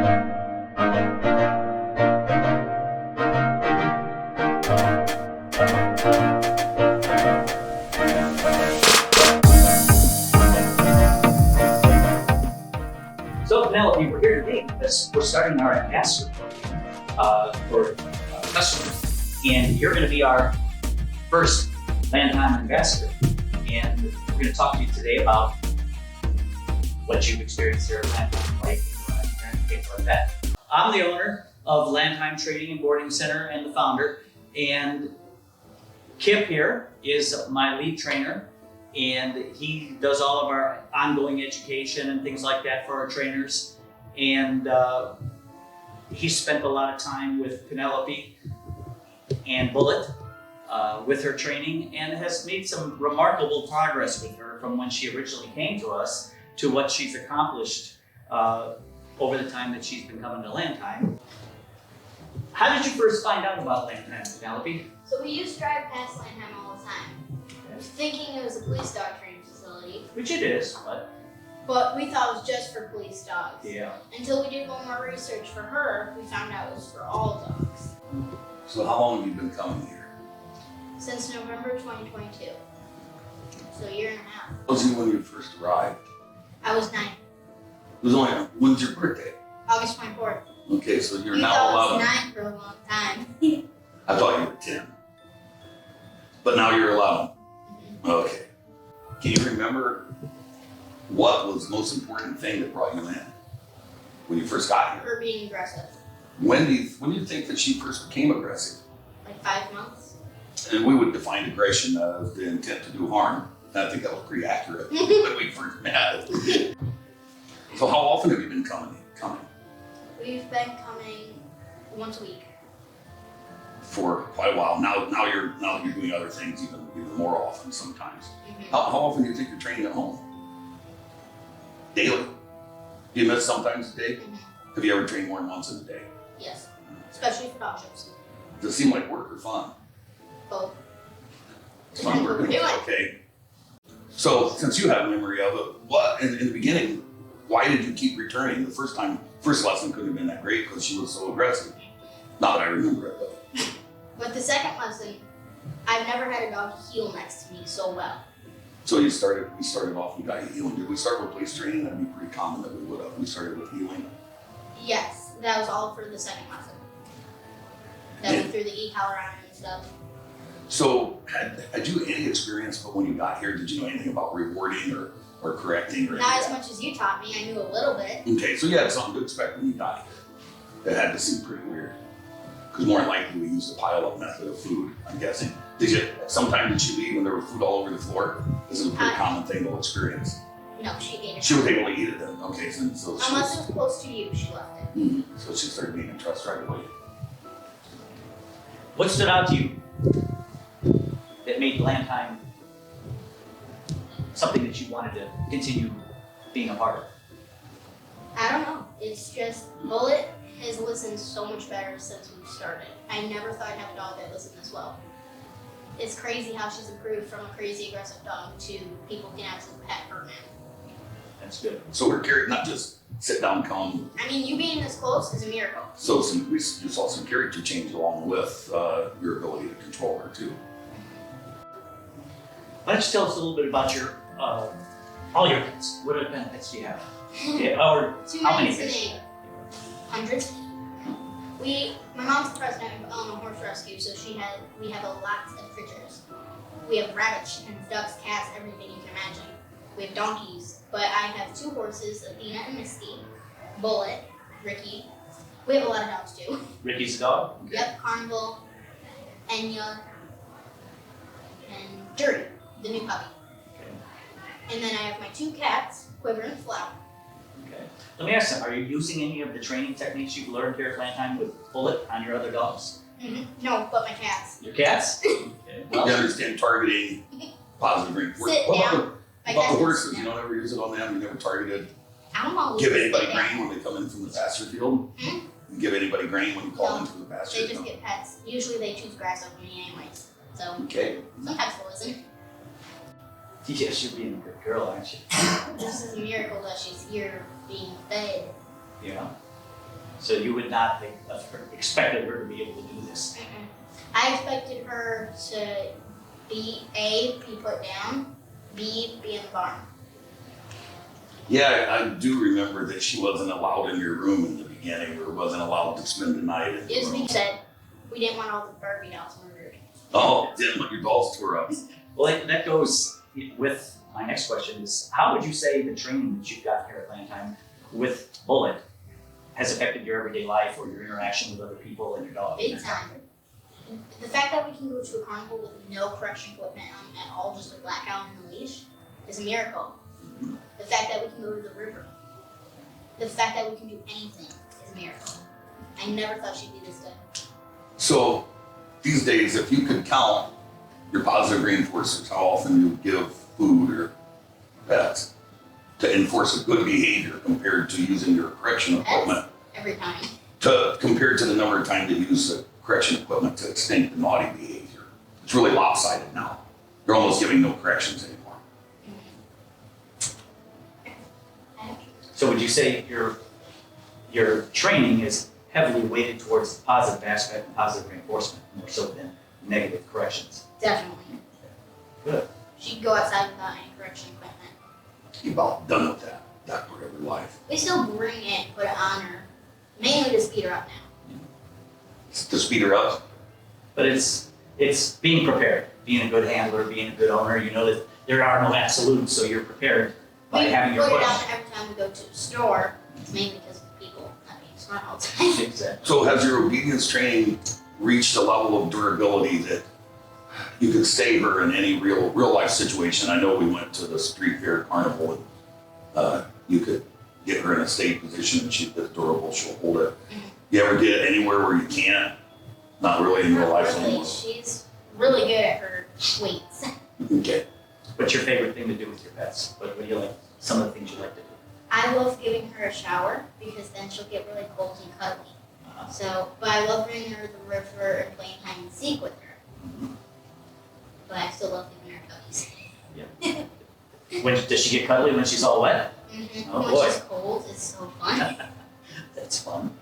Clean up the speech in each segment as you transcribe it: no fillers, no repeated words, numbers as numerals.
So Penelope, we're here today because we're starting our ambassador program for customers, and you're going to be our first Landheim ambassador. And we're going to talk to you today about what you've experienced here at Landheim, like and things like that. I'm the owner of Landheim Training and Boarding Center and the founder, and Kip here is my lead trainer. And he does all of our ongoing education and things like that for our trainers. And he spent a lot of time with Penelope and Bullet with her training, and has made some remarkable progress with her from when she originally came to us to what she's accomplished over the time that she's been coming to Landheim. How did you first find out about Landheim, Penelope? So we used to drive past Landheim all the time, thinking it was a police dog training facility. Which it is, but we thought it was just for police dogs. Yeah. Until we did a little more research for her, we found out it was for all dogs. So how long have you been coming here? Since November 2022. So a year and a half. What was you when you first arrived? I was 9. It was only, when's your birthday? August 24th. Okay, so you're We now thought I 11. was 9 for a long time. I thought you were 10. But now you're 11. Okay. Can you remember what was the most important thing that brought you in when you first got here? For being aggressive. When do you think that she first became aggressive? Like 5 months. And we would define aggression as the intent to do harm. And I think that was pretty accurate when we first met. So how often have you been coming? We've been coming once a week. For quite a while. Now that you're doing other things even more often sometimes. Mm-hmm. How often do you think you're training at home? Daily? Do you miss sometimes a day? Mm-hmm. Have you ever trained more than once in a day? Yes. Especially for dog shows. Does it seem like work or fun? Both. It's fun working. Okay. So since you have memory of it, what in the beginning, why did you keep returning? The first lesson couldn't have been that great because she was so aggressive. Not that I remember it, but. But the second lesson, I've never had a dog heel next to me so well. So we started off, we got you healing. Did we start with place training? That'd be pretty common that we would have. We started with healing. Yes, that was all for the second lesson. Then we threw the e-collar on and stuff. So had you any experience, but when you got here, did you know anything about rewarding or correcting? Or Not as much as you taught me, I knew a little bit. Okay, so you had something to expect when you got here. It had to seem pretty weird. Because more than likely we used a pile-up method of food, I'm guessing. Sometimes did she leave when there was food all over the floor? This is a pretty common thing to experience. No, she ate it. She was able to eat it then. Okay, so unless it was close to you, she left it. Mm-hmm. So she started being in trust right away. What stood out to you that made Landheim something that you wanted to continue being a part of? I don't know. It's just Bullet has listened so much better since we started. I never thought I'd have a dog that listened this well. It's crazy how she's improved from a crazy aggressive dog to people can actually pet her now. That's good. So we're carrying, not just sit down, calm. I mean, you being this close is a miracle. So you saw some character change along with your ability to control her too. Why don't you tell us a little bit about your all your pets? What kind of pets do you have? Yeah, or Too how many many to pets? name. Hundreds. My mom's the president of Horse Rescue, so we have a lot of creatures. We have rabbits, chickens, ducks, cats, everything you can imagine. We have donkeys, but I have 2 horses, Athena and Misty, Bullet, Ricky. We have a lot of dogs too. Ricky's a dog? Okay. Yep, Carnival, Enya, and Jury, the new puppy. Okay. And then I have my 2 cats, Quiver and Flower. Okay. Let me ask you, are you using any of the training techniques you've learned here at Landheim with Bullet on your other dogs? Mm-hmm. No, but my cats. Your cats? Okay. Well, You understand targeting, positive reinforcement. Sit down. My About cats the sit horses, down. you don't ever use it on them. You never targeted. I don't know. Give anybody Sit down. grain when they come in from the pasture field. Hmm? You give anybody grain when you call No. in from the pasture They field. just get pets. Usually they choose grass over me anyways. So Okay. sometimes they'll listen. yes, you're being a good girl, aren't you? This is a miracle that she's here being fed. Yeah. So you would not have expected her to be able to do this. I expected her to be put down, B, be in the barn. Yeah, I do remember that she wasn't allowed in your room in the beginning, or wasn't allowed to spend the night in the It was room. because said we didn't want all the Barbie dolls murdered. Oh, didn't want your dolls tore up. Well, that goes with my next question is, how would you say the training that you've got here at Landheim with Bullet has affected your everyday life or your interaction with other people and your dog? Big time. The fact that we can go to a carnival with no correction equipment on at all, just a black out and a leash, is a miracle. The fact that we can go to the river, the fact that we can do anything is a miracle. I never thought she'd be this good. So these days, if you could count your positive reinforcers, how often you give food or pets to enforce a good behavior compared to using your correction equipment, Every time. compared to the number of times you use the correction equipment to extinct the naughty behavior. It's really lopsided now. You're almost giving no corrections anymore. So would you say your training is heavily weighted towards the positive aspect and positive reinforcement more so than negative corrections? Definitely. Good. She can go outside without any correction equipment. You're about done with that part of your life. We still bring it, put it on her, mainly to speed her up now. To speed her up. But it's being prepared, being a good handler, being a good owner. You know that there are no absolutes, so you're prepared by We having your put it on question. every time we go to the store. It's mainly because of people not being smart all the time. Exactly. So has your obedience training reached a level of durability that you could save her in any real life situation? I know we went to the street fair carnival and you could get her in a stayed position and she's durable, she'll hold it. You ever get it anywhere where you can't? Not really in real life Really, anymore. she's really good at her weights. Okay. What's your favorite thing to do with your pets? What do you like? Some of the things you like to do? I love giving her a shower because then she'll get really cold and cuddly. Uh-huh. But I love bringing her to the river and playing hide and seek with her. But I still love giving her cubbies. When does she get cuddly when she's all wet? Oh, when boy. she's cold, it's so fun. That's fun.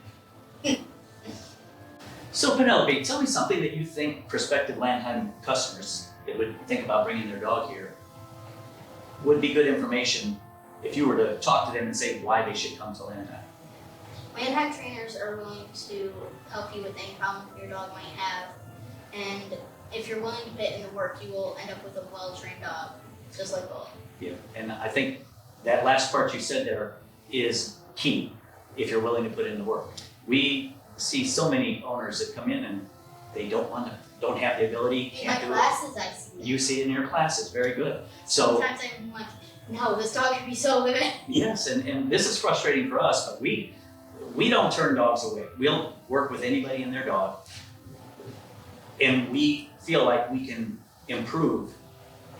So Penelope, tell me something that you think prospective Landheim customers that would think about bringing their dog here would be good information if you were to talk to them and say why they should come to Landheim. Landheim trainers are willing to help you with any problem your dog might have, and if you're willing to put in the work, you will end up with a well-trained dog, just like Bullet. Yeah, and I think that last part you said there is key if you're willing to put in the work. We see so many owners that come in and they don't have the ability, In my can't do it. classes, I see it. You see it in your classes, very good. So Sometimes I'm like, no, this dog could be so good. yes, and this is frustrating for us, but we don't turn dogs away. We'll work with anybody and their dog. And we feel like we can improve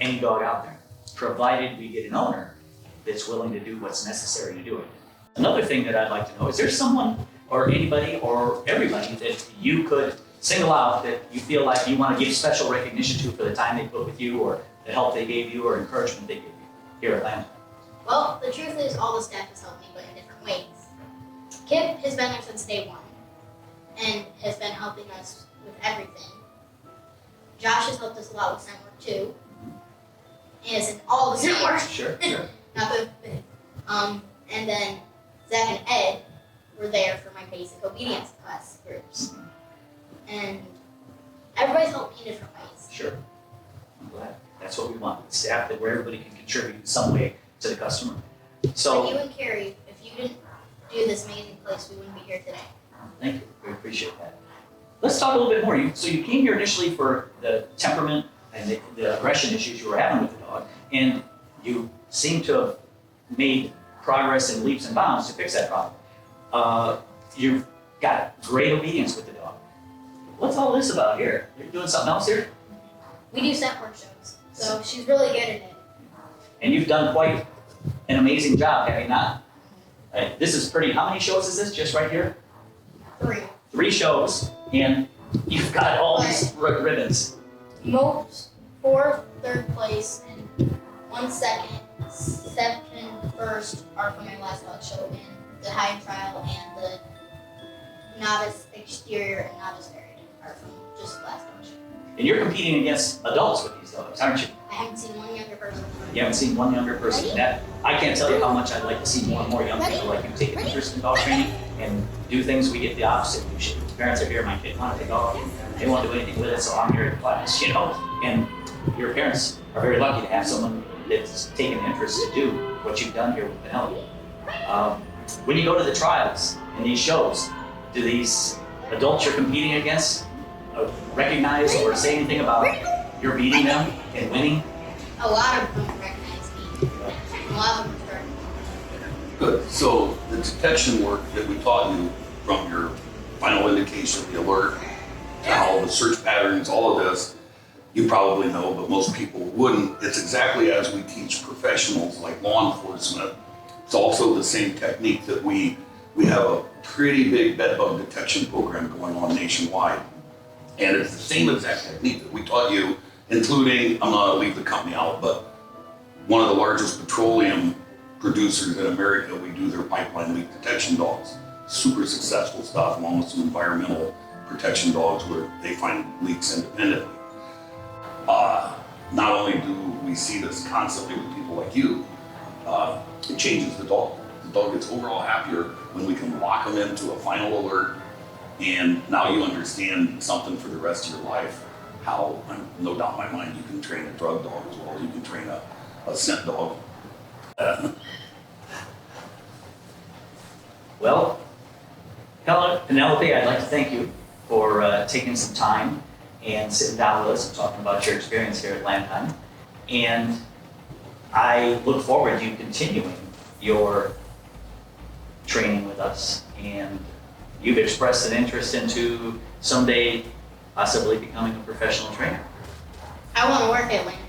any dog out there, provided we get an owner that's willing to do what's necessary to do it. Another thing that I'd like to know, is there someone or anybody or everybody that you could single out that you feel like you want to give special recognition to for the time they put with you or the help they gave you or encouragement they gave you here at Landheim? Well, the truth is all the staff has helped me, but in different ways. Kip has been there since day one and has been helping us with everything. Josh has helped us a lot with scent work too. He is in all the scent work. Sure. Not good. And then Zach and Ed were there for my basic obedience class groups. And everybody's helped me in different ways. Sure. I'm glad. That's what we want. Staff that where everybody can contribute in some way to the customer. Like you So, and Carrie, if you didn't do this amazing place, we wouldn't be here today. thank you. We appreciate that. Let's talk a little bit more. So you came here initially for the temperament and the aggression issues you were having with the dog, and you seem to have made progress in leaps and bounds to fix that problem. You've got great obedience with the dog. What's all this about here? You're doing something else here? We do scent work shows, so she's really good at it. And you've done quite an amazing job, have you not? This is pretty, how many shows is this just right here? 3. 3 shows, and you've got all these ribbons. Most 4th, 3rd place, and 1 second, 7 first are from my last dog show in the high trial and the novice exterior and novice varied are from just last coach. And you're competing against adults with these dogs, aren't you? I haven't seen one younger person. You haven't seen one younger person. That I can't tell you how much I'd like to see more and more young people like you take an interest in dog training and do things. We get the opposite. Parents are here, my kid wanted to go, they won't do anything with it, so I'm here in class, you know. And your parents are very lucky to have someone that's taken interest to do what you've done here with Penelope. When you go to the trials and these shows, do these adults you're competing against recognize or say anything about you're beating them and winning? A lot of them recognize me. A lot of them are starting. Good. So the detection work that we taught you from your final indication, the alert, to how the search patterns, all of this, you probably know, but most people wouldn't. It's exactly as we teach professionals like law enforcement. It's also the same technique that we have a pretty big bed bug detection program going on nationwide. And it's the same exact technique that we taught you, including, I'm not gonna leave the company out, but one of the largest petroleum producers in America, we do their pipeline leak detection dogs. Super successful stuff, along with some environmental protection dogs where they find leaks independently. Not only do we see this constantly with people like you, it changes the dog. The dog gets overall happier when we can lock them into a final alert, and now you understand something for the rest of your life, how, no doubt in my mind, you can train a drug dog as well, you can train a scent dog. Well, Penelope, I'd like to thank you for taking some time and sitting down with us and talking about your experience here at Landheim. And I look forward to you continuing your training with us. And you've expressed an interest into someday possibly becoming a professional trainer. I want to work at Landheim.